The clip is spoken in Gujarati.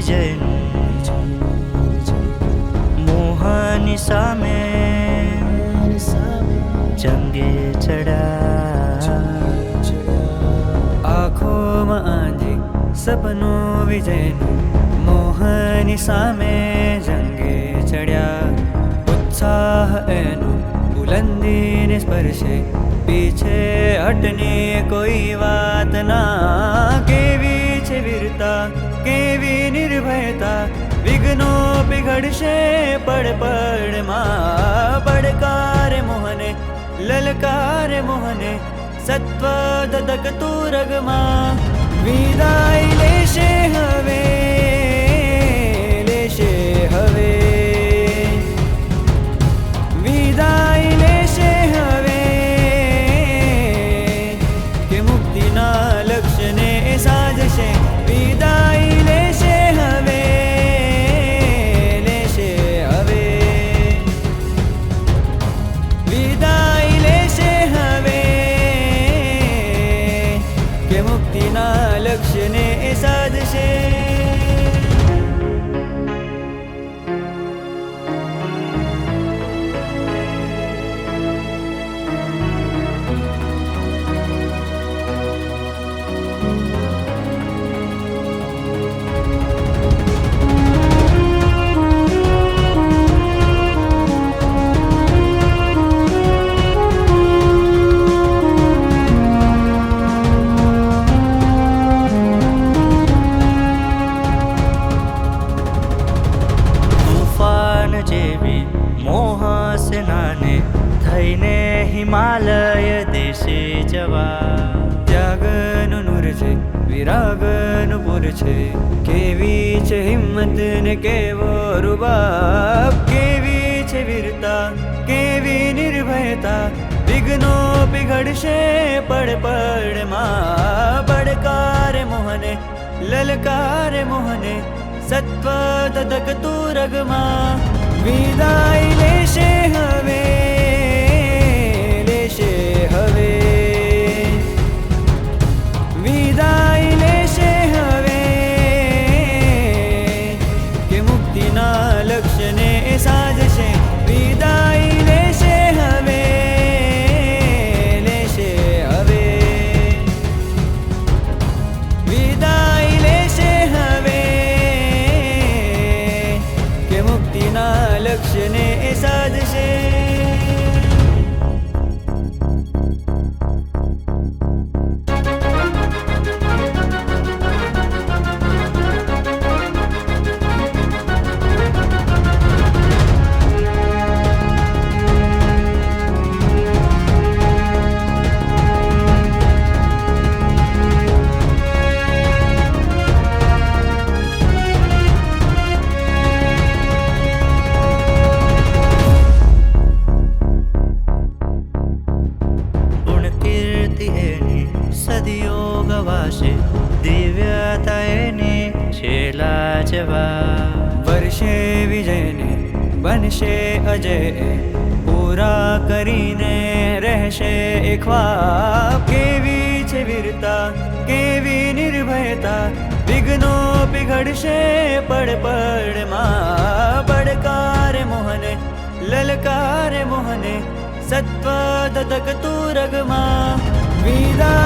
વિજયનું મોહની સામે જંગે ચડ્યા. આંખોમાં આંધી સપનું વિજયનું મોહની સામે જંગે ચડ્યા. ઉત્સાહ એનું બુલંદીને સ્પર્શે પીછે હટની કોઈ વાત ના. કેવી છે વીરતા કેવી નિર્ભયતા વિઘ્નો પીઘડશે પડ પડમાં. પડકારે મોહને લલકારે મોહને સત્વ ધધકતું રગમાં. વિદાય લેશે હવે લેશે હવે વિદાય લેશે હવે કે મુક્તિના લક્ષ્યને સાધશે. વિદાય લેશે હવે લેશે હવે વિદાય લેશે હવે કે મુક્તિના લક્ષ્યને સાધશે. જેવી મોહસેનાને થઈને હિમાલય દેશે જવા. ત્યાગનું નૂર છે વિરાગનું પૂર છે કેવી છે હિંમત ને કેવો રૂબાબ. કેવી છે વીરતા કેવી નિર્ભયતા વિઘ્નો પીઘડશે પડ પડમાં. પડકારે મોહને લલકારે મોહને સત્વ ધધકતું રગમાં. વિદાય લેશે હવે લેશે હવે વિદાય લેશે હવે કે મુક્તિના લક્ષ્યને સાધશે. વિદાય લેશે હવે લેશે હવે વિદાય લેશે હવે કે મુક્તિના લક્ષ્યને સાધશે. સદીઓ ગવાશે દિવ્યતા એની છેલ્લા જવા. વર્ષે વિજયને બનશે અજય પૂરા કરીને રહેશે એ ખ્વાબ. કેવી છે વીરતા કેવી નિર્ભયતા વિઘ્નો પીઘડશે પડ પડમાં. પડકારે મોહને લલકારે મોહને સત્વ ધધકતું રગમાં. વિદાય